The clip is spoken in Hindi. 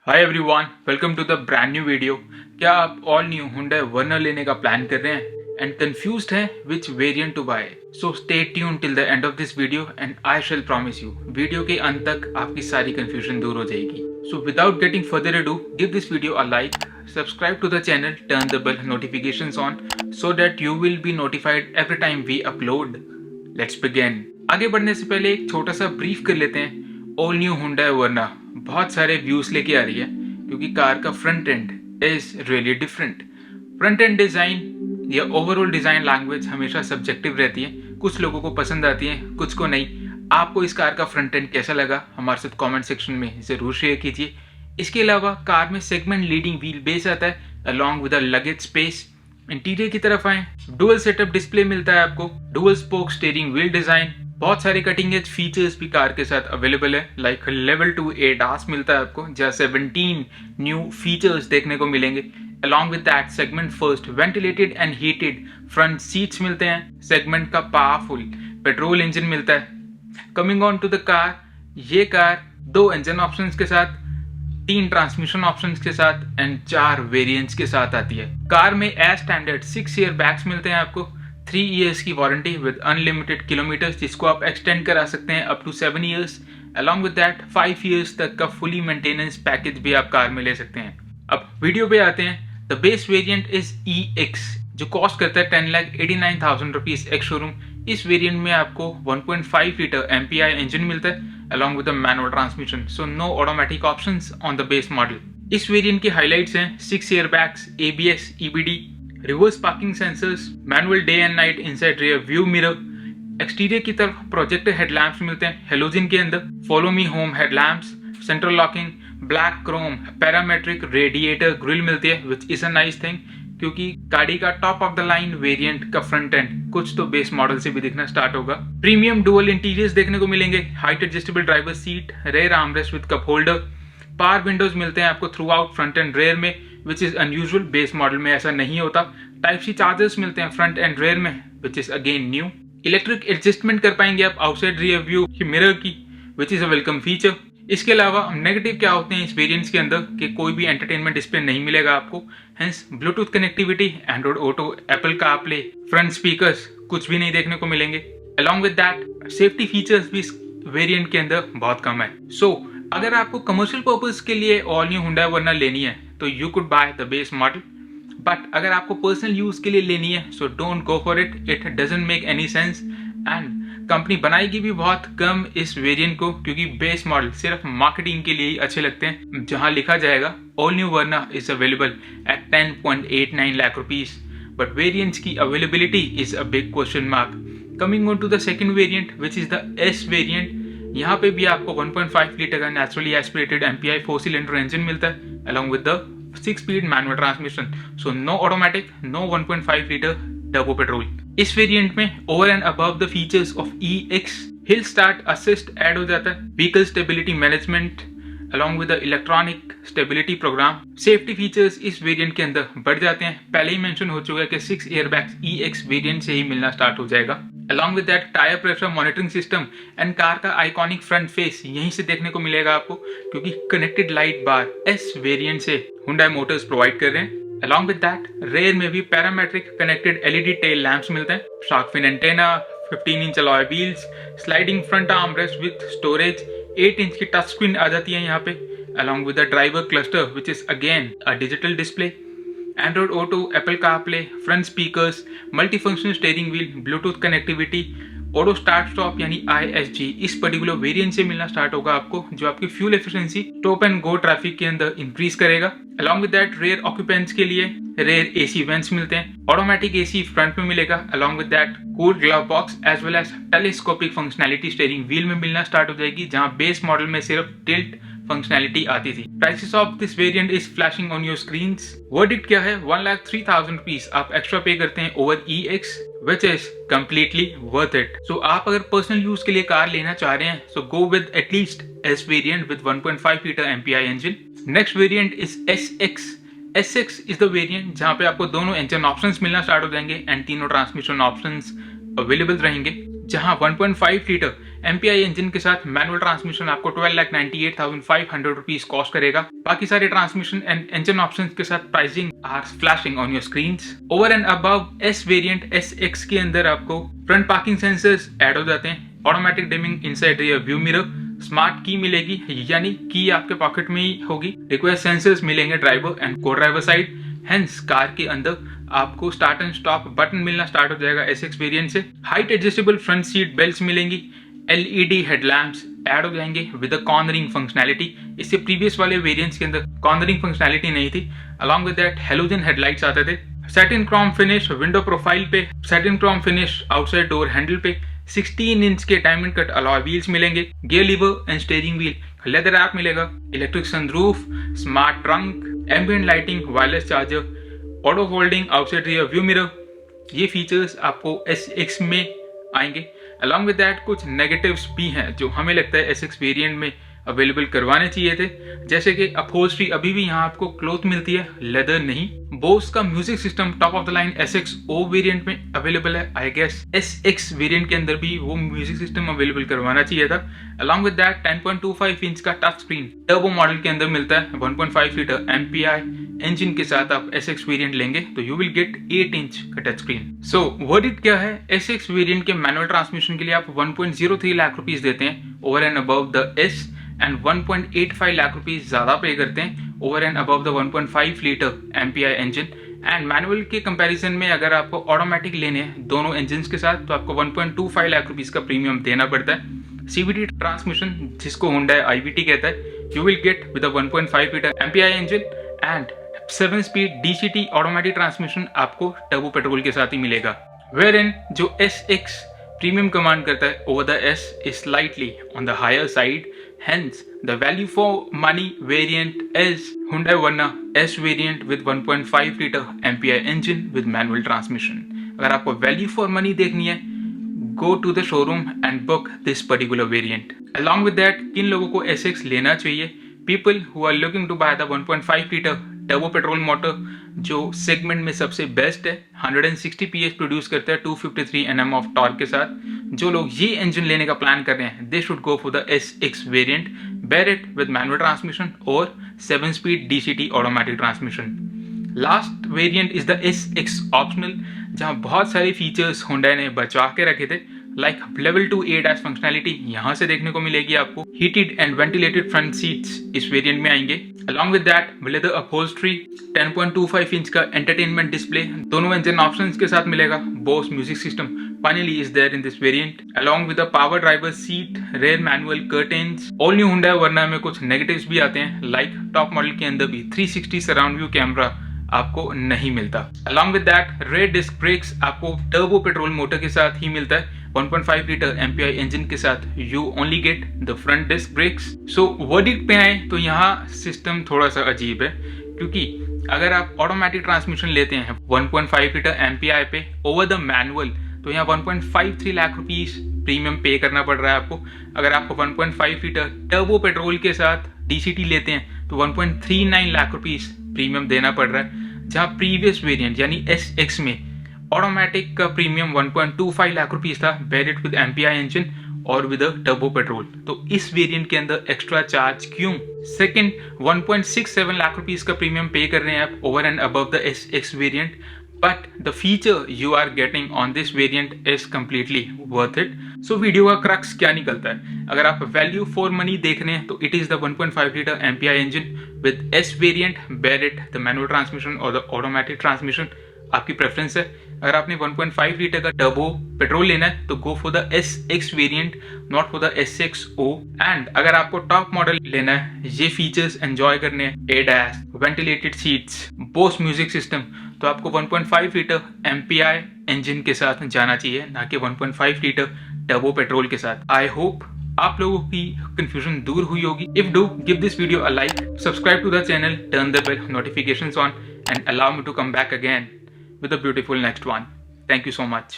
Hi everyone, welcome to the brand new video. क्या आप ऑल न्यू Hyundai वर्ना लेने का प्लान कर रहे हैं एंड कंफ्यूज्ड हैं which variant to buy? So stay tune till the end of this video and I shall promise you video के अंत तक आपकी सारी कंफ्यूजन दूर हो जाएगी। So without getting further ado, give this video a like, subscribe to the channel, turn the bell notifications on so that you will be notified every time we upload. Let's begin. आगे बढ़ने से पहले एक छोटा सा ब्रीफ कर लेते हैं। ऑल न्यू Hyundai वर्ना बहुत सारे व्यूज लेके आ रही है क्योंकि कार का front end is really different. Front end design या ओवरऑल डिजाइन लैंग्वेज हमेशा सब्जेक्टिव रहती है। कुछ लोगों को पसंद आती है, कुछ को नहीं। आपको इस कार का फ्रंट एंड कैसा लगा हमारे साथ कमेंट सेक्शन में जरूर शेयर कीजिए। इसके अलावा कार में सेगमेंट लीडिंग व्हील बेस आता है along with a luggage space. Interior की तरफ आए, डुअल सेटअप डिस्प्ले मिलता है आपको, dual spoke steering wheel design, बहुत सारे कटिंग एज फीचर्स भी कार के साथ अवेलेबल है। लाइक लेवल 2 ADAS मिलता है आपको, जहाँ 17 न्यू फीचर्स देखने को मिलेंगे। Along with that segment first ventilated and heated front seats मिलते हैं। सेगमेंट का पावरफुल पेट्रोल इंजन मिलता है। Coming on to the car, ये कार 2 इंजन ऑप्शंस के साथ, 3 ट्रांसमिशन ऑप्शंस के साथ एंड 4 वेरिएंट्स के साथ आती है। कार में एज स्टैंडर्ड 6 ईयर बैग्स मिलते हैं आपको, 3 इयर्स की वारंटी विद अनलिमिटेड किलोमीटर्स, जिसको आप एक्सटेंड करा सकते हैं up to 7 years. Along with that 5 years तक का फुली मेंटेनेंस पैकेज भी आप कार में ले सकते हैं। अब वीडियो पे आते हैं। The base variant is EX, जो कॉस्ट करता है 10,89,000 रुपीज एक्स शोरूम। इस वेरिएंट में आपको 1.5 लीटर MPI इंजन मिलता है along with manual transmission, so no automatic options on the base model. इस वेरिएंट की हाइलाइट्स हैं 6 air bags, ABS, EBD, reverse parking sensors, manual day and night inside rear view mirror. Exterior की तरफ प्रोजेक्टर हेडलैम्प्स मिलते हैं हेलोजन के अंदर, follow me home headlamps, central locking, black Chrome parametric radiator grille मिलती है which is a nice thing, क्योंकि गाड़ी का top of the line variant का फ्रंट एंड कुछ तो बेस मॉडल से भी दिखना स्टार्ट होगा। प्रीमियम डुअल इंटीरियर्स देखने को मिलेंगे, height adjustable driver seat, rear armrest with cup holder, power windows मिलते हैं आपको throughout front and rear में, which is unusual, base model में ऐसा नहीं होता। टाइप सी चार्जर्स मिलते हैं फ्रंट एंड रेयर में, which is again new. Electric adjustment कर पाएंगे आप आउटसाइड रियर व्यू की मिरर की, which is a welcome feature. इसके अलावा नेगेटिव क्या होते हैं इस वेरिएंट्स के अंदर कि कोई भी एंटरटेनमेंट डिस्प्ले नहीं मिलेगा आपको, hence Bluetooth connectivity, Android Auto, Apple CarPlay, front speakers कुछ भी नहीं देखने को मिलेंगे। Along with that safety features भी इस वेरिएंट के अंदर बहुत कम है। सो अगर आपको कमर्शियल पर्पज के लिए ऑल न्यू Hyundai वर्ना लेनी है तो you could by the base model, but अगर आपको पर्सनल यूज के लिए लेनी है so don't go for it, it doesn't make any sense. And company बनाएगी भी बहुत कम इस वेरिएंट को, क्योंकि बेस मॉडल सिर्फ मार्केटिंग के लिए ही अच्छे लगते हैं, जहां लिखा जाएगा all new Verna is available at 10.89 lakh rupees, but variants की availability is a big question mark. Coming on to the second variant which is the S variant, यहाँ पे भी आपको 1.5 लीटर का naturally aspirated MPI 4 cylinder engine मिलता है along with the 6 speed manual transmission, so no automatic, no 1.5 litre turbo petrol. इस वेरिएंट में over and above the features of EX, hill start assist add हो जाता है, vehicle stability management along with the electronic stability programme. Safety features इस वेरिएंट के अंदर बढ़ जाते हैं। पहले ही मेंशन हो चुका है कि 6 एयरबैग्स EX वेरिएंट से ही मिलना स्टार्ट हो जाएगा। Along with that tyre pressure monitoring system and car का आइकॉनिक फ्रंट फेस यहीं से देखने को मिलेगा आपको, क्योंकि connected light bar S variant से Hyundai मोटर्स प्रोवाइड कर रहे हैं। अलॉन्ग विद दैट रेयर में भी parametric connected LED tail lamps मिलते हैं, shark fin antenna, 15 inch alloy wheels, sliding front armrest with storage, 8 inch की टच स्क्रीन आ जाती है यहाँ पे, along with the driver cluster which is again a digital display, Android Auto, Apple CarPlay, front speakers, multifunctional steering wheel, Bluetooth connectivity, auto start stop यानी ISG इस पर्टिकुलर वेरिएंट से मिलना स्टार्ट होगा आपको, जो आपकी fuel efficiency stop and go traffic के अंदर इंक्रीज करेगा। Along with that rear occupants के लिए रेयर AC वेंट्स मिलते हैं, ऑटोमेटिक AC फ्रंट में मिलेगा, along with that cool glove box as well as telescopic functionality steering wheel में मिलना स्टार्ट हो जाएगी, जहां बेस मॉडल में सिर्फ टिल्ट फंक्शनैलिटी आती थी। Prices of this variant is flashing on your screens. Verdict क्या है? 1,03,000 रुपीज आप एक्स्ट्रा पे करते हैं over EX, which is completely worth it. So आप अगर पर्सनल यूज के लिए कार लेना चाह रहे हैं so go with at least S variant with 1.5 liter MPI engine. Next variant is SX. SX is the variant जहाँ पे आपको दोनों इंजन ऑप्शंस मिलना स्टार्ट हो जाएंगे एंड तीनों ट्रांसमिशन ऑप्शंस अवेलेबल रहेंगे। जहां 1.5 लीटर MPI इंजन के साथ मैनुअल ट्रांसमिशन आपको 12,98,500 रुपीज कॉस्ट करेगा। बाकी सारे ट्रांसमिशन एंड इंजन ऑप्शंस के साथ pricing are flashing on your screens. Over and above S variant SX के अंदर आपको फ्रंट पार्किंग सेंसर्स ऐड हो जाते हैं, automatic dimming inside rear view mirror, smart की मिलेगी यानी की आपके पॉकेट में ही होगी, रिक्वेस्ट सेंसर्स मिलेंगे ड्राइवर एंड को ड्राइवर साइड। हेंस कार के अंदर आपको स्टार्ट एंड स्टॉप बटन मिलना स्टार्ट हो जाएगा SX वेरिएंट से। Height adjustable front seat belts मिलेंगी, LED हेडलैम्प्स ऐड हो जाएंगे विद अ कॉर्नरिंग फंक्शनैलिटी। इससे प्रीवियस वाले वेरिएंट्स के अंदर कॉर्नरिंग फंक्शनैलिटी नहीं थी। Along with that halogen headlights आते थे। Satin chrome finish window profile पे, satin chrome finish outside door handle पे, 16 इंच के डायमंड कट अलॉय व्हील्स मिलेंगे, gear lever and steering wheel leather wrap मिलेगा, electric sunroof, smart trunk, ambient lighting, wireless charger, auto holding outside rear view mirror. ये फीचर्स आपको SX में आएंगे। अलॉन्ग विद दैट कुछ नेगेटिव्स भी हैं जो हमें लगता है SX वेरिएंट में अवेलेबल करवाने चाहिए थे, जैसे कि अपहोल्स्ट्री अभी भी यहाँ आपको क्लॉथ मिलती है, लेदर नहीं। बोस का music system top of the line SXO variant में अवेलेबल है। आई गेस SX वेरिएंट के अंदर भी वो म्यूजिक सिस्टम अवेलेबल करवाना चाहिए था। अलॉन्ग विद दैट 10.25 इंच का टच स्क्रीन टर्बो मॉडल के अंदर मिलता है। 1.5 लीटर MPI इंजन के साथ आप SX वेरिएंट लेंगे तो यू विल गेट 8 इंच का टच स्क्रीन। सो वर्डिक्ट क्या है, SX वेरिएंट के मैनुअल ट्रांसमिशन के लिए आप 1.03 लाख रुपीज देते हैं over and above the S and 1.85 lakh rupees ज्यादा पे करते हैं over and above the 1.5 litre MPI engine. And manual के कंपैरिजन में अगर आपको ऑटोमेटिक लेने हैं दोनों इंजन के साथ तो आपको 1.25 लाख रुपीज का प्रीमियम देना पड़ता है। CVT ट्रांसमिशन जिसको Hyundai IVT कहता है, you will get with 1.5 litre MPI engine and 7 speed DCT automatic transmission आपको टर्बो पेट्रोल के साथ ही मिलेगा। वेयर इन जो SX प्रीमियम कमांड करता है over the S is slightly on the higher side, hence the value for money variant is Hyundai Verna S variant with 1.5 liter MPI engine with manual transmission। अगर आपको value for money देखनी है, go to the showroom and book this particular variant। Along with that, किन लोगों को SX लेना चाहिए? People who are looking to buy the 1.5 liter turbo petrol motor जो सेगमेंट में सबसे बेस्ट है, 160 PS प्रोड्यूस करता है 253 Nm ऑफ टॉर्क के साथ। जो लोग ये इंजन लेने का प्लान कर रहे हैं, they should go for the SX variant, bear it with manual transmission और 7 speed DCT automatic transmission. Last variant is the SX optional, जहां बहुत सारे फीचर्स Hyundai ने बचा के रखे थे, लाइक लेवल 2 ADAS फंक्शनैलिटी यहाँ से देखने को मिलेगी आपको। Heated and ventilated front seats इस वेरिएंट में आएंगे। Along with that leather upholstery, 10.25 inch का एंटरटेनमेंट डिस्प्ले दोनों इंजन ऑप्शंस के साथ मिलेगा। Bose music system finally is there in this variant along with the power driver seat, rear manual curtains. All new Hyundai Verna में कुछ नेगेटिव्स भी आते हैं, लाइक टॉप मॉडल के अंदर भी 360 सराउंड व्यू कैमरा आपको नहीं मिलता। Along with that rear disc brakes आपको टर्बो पेट्रोल मोटर के साथ ही मिलता है। 1.5 लीटर MPI इंजन के साथ you only get the front disc brakes. So verdict पे आए तो यहाँ सिस्टम थोड़ा सा अजीब है, क्योंकि अगर आप ऑटोमेटिक ट्रांसमिशन लेते हैं 1.5 लीटर MPI पे ओवर द मैनुअल तो यहाँ 1.53 लाख रुपीस प्रीमियम पे करना पड़ रहा है आपको। अगर आपको 1.5 लीटर टर्बो पेट्रोल के साथ DCT लेते हैं तो 1.39 लाख रुपीस प्रीमियम देना पड़ रहा है, जहाँ प्रीवियस वेरिएंट यानी SX में ऑटोमेटिक का प्रीमियम 1.25 लाख रुपीस था, bear it with MPI engine और विद टर्बो पेट्रोल। तो इस वेरिएंट के अंदर एक्स्ट्रा चार्ज क्यों? सेकंड, 1.67 लाख रुपीस का प्रीमियम पे कर रहे हैं आप over and above the SX variant, but the feature you are getting on this variant is completely worth it. So video का क्रक्स क्या निकलता है? अगर आप वैल्यू फॉर मनी देख रहे हैं तो it is the 1.5 litre MPI engine with S variant, bear it the manual transmission और द ऑटोमेटिक ट्रांसमिशन आपकी प्रेफरेंस है। अगर आपने 1.5 लीटर का टर्बो पेट्रोल लेना है तो गो for the SX variant, not for the SXO। And अगर आपको टॉप मॉडल लेना है, ये फीचर्स एंजॉय करने हैं, ADAS, ventilated seats, Bose music system, तो आपको 1.5 लीटर MPI इंजन के साथ जाना चाहिए, ना कि 1.5 लीटर टर्बो पेट्रोल के साथ। आई होप आप लोगों की कंफ्यूजन दूर हुई होगी। If do give this video a like, subscribe to the channel, turn the bell notifications on, and allow me to come back again with a beautiful next one. Thank you so much.